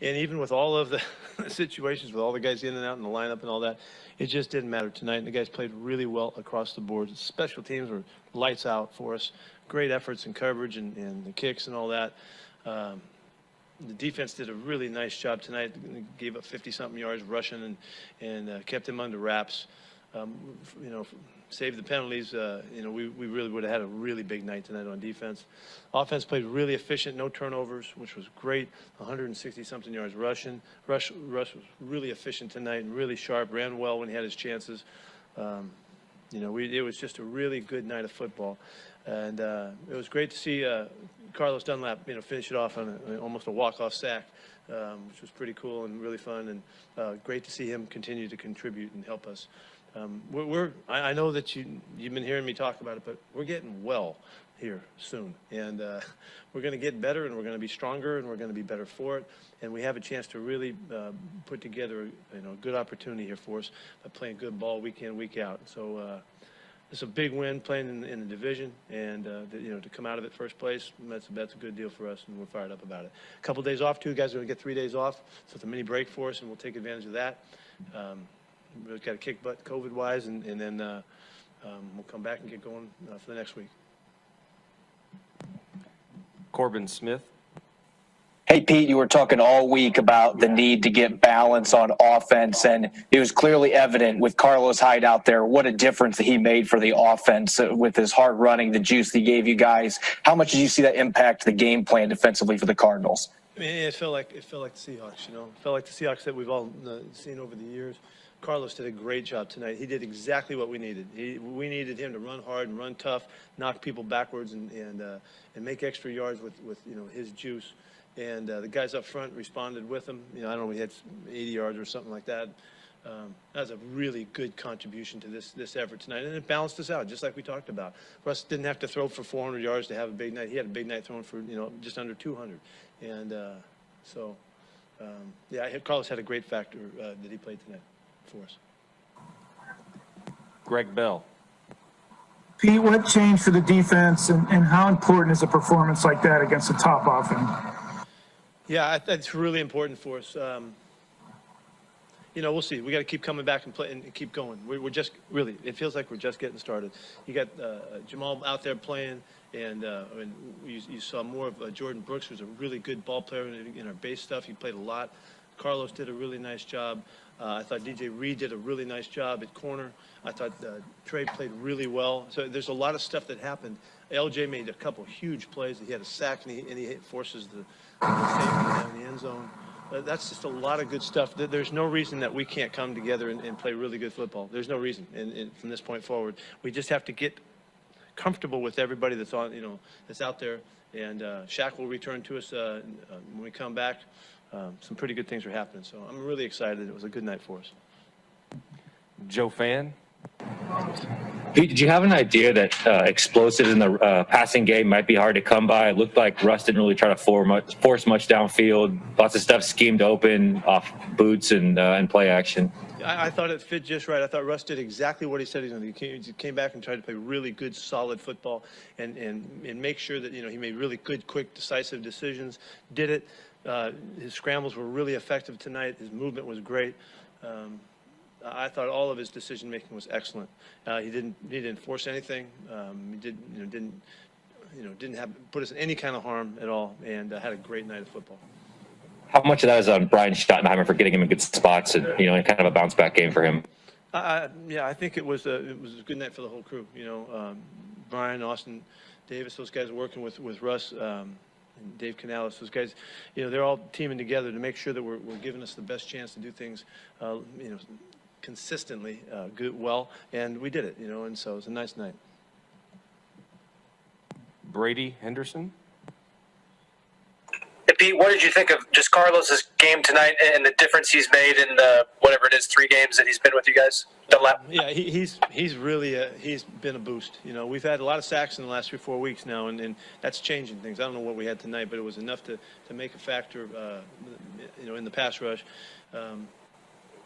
And even with all of the situations, with all the guys in and out in the lineup and all that, it just didn't matter tonight. And the guys played really well across the board. Special teams were lights out for us. Great efforts in coverage and the kicks and all that. The defense did a really nice job tonight. Gave up 50-something yards rushing and kept them under wraps. Saved the penalties. We really would have had a really big night tonight on defense. Offense played really efficient, no turnovers, which was great. 160-something yards rushing. Rush was really efficient tonight and really sharp. Ran well when he had his chances. It was just a really good night of football, and it was great to see Carlos Dunlap, finish it off on almost a walk-off sack, which was pretty cool and really fun, and great to see him continue to contribute and help us. I know that you've been hearing me talk about it, but we're getting well here soon, and we're going to get better, and we're going to be stronger, and we're going to be better for it, and we have a chance to really put together a good opportunity here for us by playing good ball week in, week out. So it's a big win playing in the division, and to come out of it first place, that's a good deal for us, and we're fired up about it. A couple days off too, guys are going to get 3 days off, so it's a mini break for us, and we'll take advantage of that. We've got to kick butt COVID-wise, and then we'll come back and get going for the next week. Corbin Smith. Hey, Pete, you were talking all week about the need to get balance on offense, and it was clearly evident with Carlos Hyde out there what a difference that he made for the offense with his hard running, the juice that he gave you guys. How much did you see that impact the game plan defensively for the Cardinals? I mean, it felt like the Seahawks, It felt like the Seahawks that we've all seen over the years. Carlos did a great job tonight. He did exactly what we needed. We needed him to run hard and run tough, knock people backwards, and make extra yards with his juice. And the guys up front responded with him. I don't know, we had 80 yards or something like that. That was a really good contribution to this effort tonight, and it balanced us out, just like we talked about. Russ didn't have to throw for 400 yards to have a big night. He had a big night throwing for just under 200, and Carlos had a great factor that he played tonight for us. Greg Bell. Pete, what changed for the defense, and how important is a performance like that against a top offense? Yeah, that's really important for us. We'll see. We got to keep coming back and play and keep going. We're just really. It feels like we're just getting started. You got Jamal out there playing, and you saw more of Jordan Brooks, who's a really good ball player in our base stuff. He played a lot. Carlos did a really nice job. I thought DJ Reed did a really nice job at corner. I thought Trey played really well. So there's a lot of stuff that happened. LJ made a couple huge plays. He had a sack, and he forces the safety down in the end zone. That's just a lot of good stuff. There's no reason that we can't come together and play really good football. There's no reason. And from this point forward, we just have to get comfortable with everybody that's on, that's out there. And Shaq will return to us when we come back. Some pretty good things are happening. So I'm really excited. It was a good night for us. Joe Fan. Pete, did you have an idea that explosives in the passing game might be hard to come by? It looked like Russ didn't really try to force much downfield. Lots of stuff schemed open off boots and play action. I thought it fit just right. I thought Russ did exactly what he said he's going to do. He came back and tried to play really good, solid football and make sure that he made really good, quick, decisive decisions. Did it. His scrambles were really effective tonight. His movement was great. I thought all of his decision making was excellent. He didn't force anything. He didn't put us in any kind of harm at all, and had a great night of football. How much of that is on Brian Schottenheimer for getting him in good spots and kind of a bounce back game for him? I think it was a good night for the whole crew. Brian, Austin, Davis, those guys working with Russ. And Dave Canales, those guys, they're all teaming together to make sure that we're giving us the best chance to do things, consistently, well, and we did it, and so it was a nice night. Brady Henderson. Hey, Pete, what did you think of just Carlos's game tonight and the difference he's made in the whatever it is 3 games that he's been with you guys? Yeah, he's really he's been a boost. We've had a lot of sacks in the last 3-4 weeks now, and that's changing things. I don't know what we had tonight, but it was enough to make a factor, in the pass rush.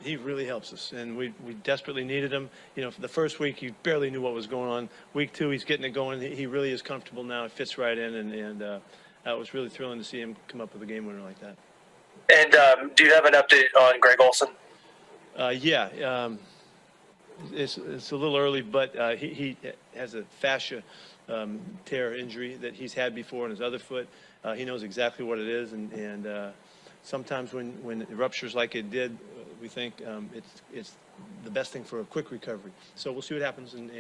He really helps us, and we desperately needed him. For the first week, you barely knew what was going on. Week 2, he's getting it going. He really is comfortable now. It fits right in, and that was really thrilling to see him come up with a game winner like that. And do you have an update on Greg Olson? Yeah, it's a little early, but he has a fascia tear injury that he's had before in his other foot. He knows exactly what it is, and sometimes when it ruptures like it did, we think it's the best thing for a quick recovery. So we'll see what happens, and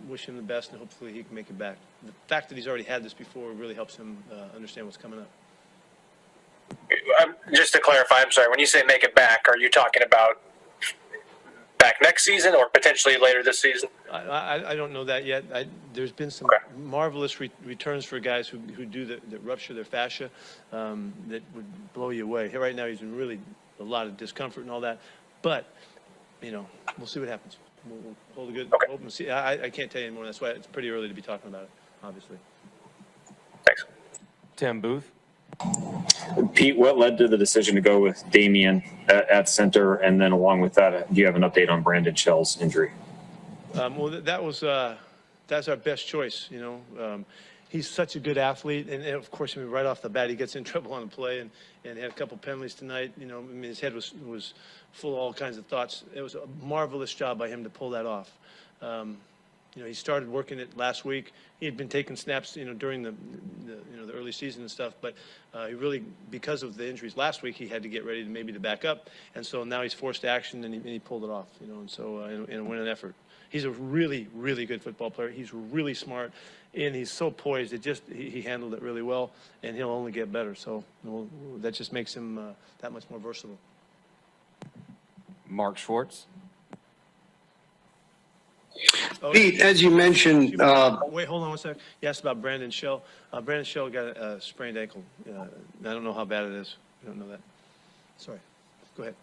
wish him the best, and hopefully he can make it back. The fact that he's already had this before really helps him understand what's coming up. Just to clarify, I'm sorry, when you say make it back, are you talking about back next season or potentially later this season? I don't know that yet. There's been some marvelous returns for guys who do that rupture their fascia that would blow you away. Right now he's in really a lot of discomfort and all that, but we'll see what happens. We'll hold a good hope and see. I can't tell you anymore. That's why it's pretty early to be talking about it, obviously. Thanks. Tim Booth. Pete, what led to the decision to go with Damian at center? And then along with that, do you have an update on Brandon Shell's injury? Well, that's our best choice. He's such a good athlete, and of course, right off the bat, he gets in trouble on the play, and had a couple penalties tonight. His head was full of all kinds of thoughts. It was a marvelous job by him to pull that off. He started working it last week. He had been taking snaps, during the early season and stuff, but he really, because of the injuries last week, he had to get ready to back up, and so now he's forced to action, and he pulled it off, and so in a winning effort. He's a really, really good football player. He's really smart, and he's so poised. He handled it really well, and he'll only get better. So that just makes him that much more versatile. Mark Schwartz. Pete, as you mentioned, wait, hold on one second. You asked about Brandon Shell. Brandon Shell got a sprained ankle. I don't know how bad it is. I don't know that. Sorry. Go ahead.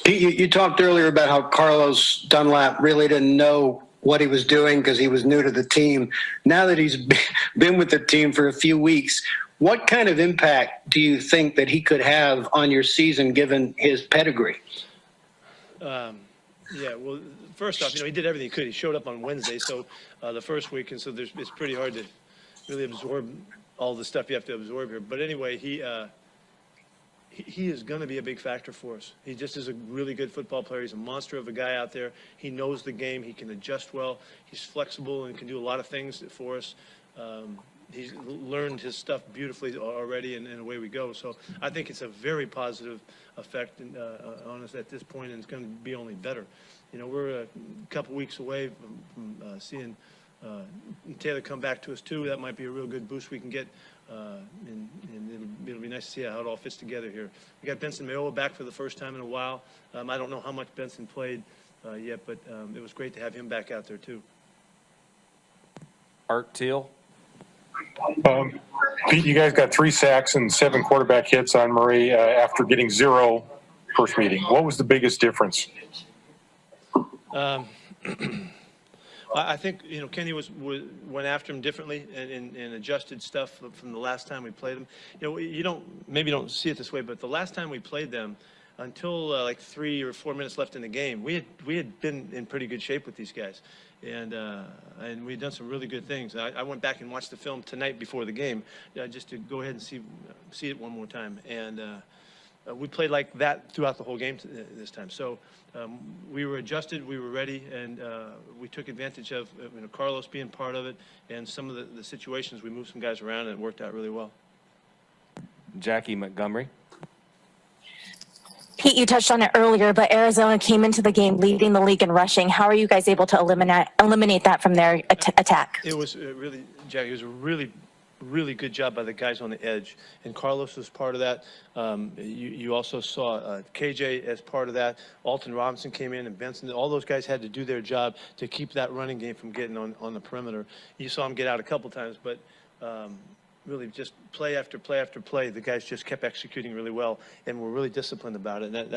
Pete, you talked earlier about how Carlos Dunlap really didn't know what he was doing because he was new to the team. Now that he's been with the team for a few weeks, what kind of impact do you think that he could have on your season given his pedigree? Yeah, well, first off, he did everything he could. He showed up on Wednesday, so the first week, and so it's pretty hard to really absorb all the stuff you have to absorb here. But anyway, he is going to be a big factor for us. He just is a really good football player. He's a monster of a guy out there. He knows the game. He can adjust well. He's flexible and can do a lot of things for us. He's learned his stuff beautifully already, and away we go. So I think it's a very positive effect on us at this point, and it's going to be only better. We're a couple weeks away from seeing Taylor come back to us too. That might be a real good boost we can get, and it'll be nice to see how it all fits together here. We got Benson Mayowa back for the first time in a while. I don't know how much Benson played yet, but it was great to have him back out there too. Art Teal. Pete, you guys got 3 sacks and 7 quarterback hits on Murray after getting 0 first meeting. What was the biggest difference? I think Kenny went after him differently and adjusted stuff from the last time we played him. You don't see it this way, but the last time we played them, until like 3 or 4 minutes left in the game, we had been in pretty good shape with these guys, and we had done some really good things. I went back and watched the film tonight before the game just to go ahead and see it one more time, and we played like that throughout the whole game this time. So we were adjusted, we were ready, and we took advantage of Carlos being part of it, and some of the situations we moved some guys around, and it worked out really well. Jackie Montgomery. Pete, you touched on it earlier, but Arizona came into the game leading the league in rushing. How are you guys able to eliminate that from their attack? It was really, Jackie, it was a really, really good job by the guys on the edge, and Carlos was part of that. You also saw KJ as part of that. Alton Robinson came in, and Benson. All those guys had to do their job to keep that running game from getting on the perimeter. You saw him get out a couple times, but really just play after play after play, the guys just kept executing really well, and were really disciplined about it. And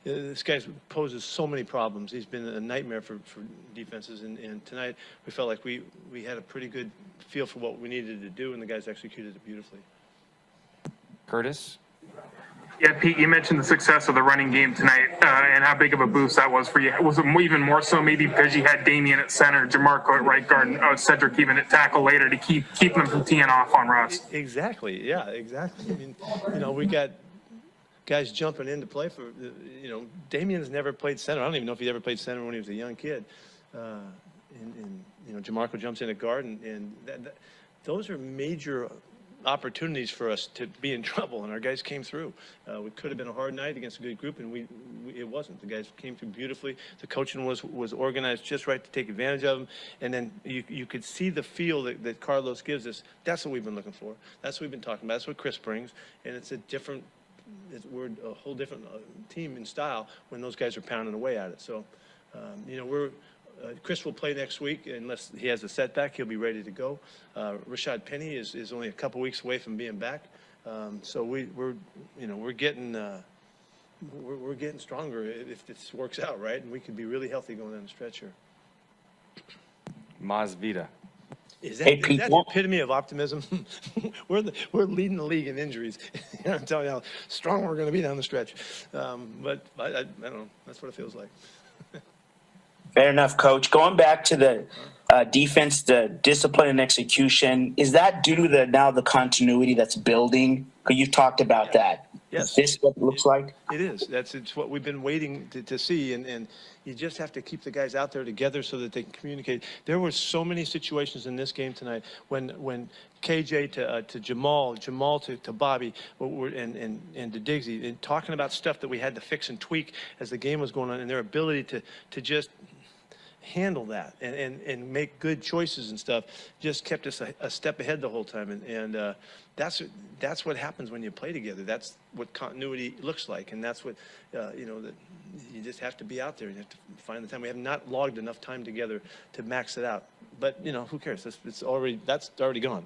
this guy poses so many problems. He's been a nightmare for defenses, and tonight we felt like we had a pretty good feel for what we needed to do, and the guys executed it beautifully. Curtis. Yeah, Pete, you mentioned the success of the running game tonight and how big of a boost that was for you. Was it even more so maybe because you had Damian at center, Jamarco at right guard, and Cedric even at tackle later to keep them from teeing off on Russ? Exactly. Yeah, exactly. I mean, we got guys jumping in to play for, Damian's never played center. I don't even know if he ever played center when he was a young kid. Jamarco jumps in at guard, and those are major opportunities for us to be in trouble, and our guys came through. It could have been a hard night against a good group, and it wasn't. The guys came through beautifully. The coaching was organized just right to take advantage of them, and then you could see the feel that Carlos gives us. That's what we've been looking for. That's what we've been talking about. That's what Chris brings, and we're a whole different team in style when those guys are pounding away at it. So, Chris will play next week unless he has a setback. He'll be ready to go. Rashad Penny is only a couple weeks away from being back. So we're getting stronger if this works out, right? And we could be really healthy going down the stretch here. Maz Vida. Is that the epitome of optimism? We're leading the league in injuries. I'm telling you how strong we're going to be down the stretch. But I don't know. That's what it feels like. Fair enough, Coach. Going back to the defense, the discipline and execution, is that due to the continuity that's building? Because you've talked about that. Yes. Is this what it looks like? It is. It's what we've been waiting to see, and you just have to keep the guys out there together so that they can communicate. There were so many situations in this game tonight when KJ to Jamal to Bobby, and to Diggsy, and talking about stuff that we had to fix and tweak as the game was going on, and their ability to just handle that and make good choices and stuff just kept us a step ahead the whole time, and that's what happens when you play together. That's what continuity looks like, and that's what that you just have to be out there. You have to find the time. We have not logged enough time together to max it out, but who cares? That's already gone.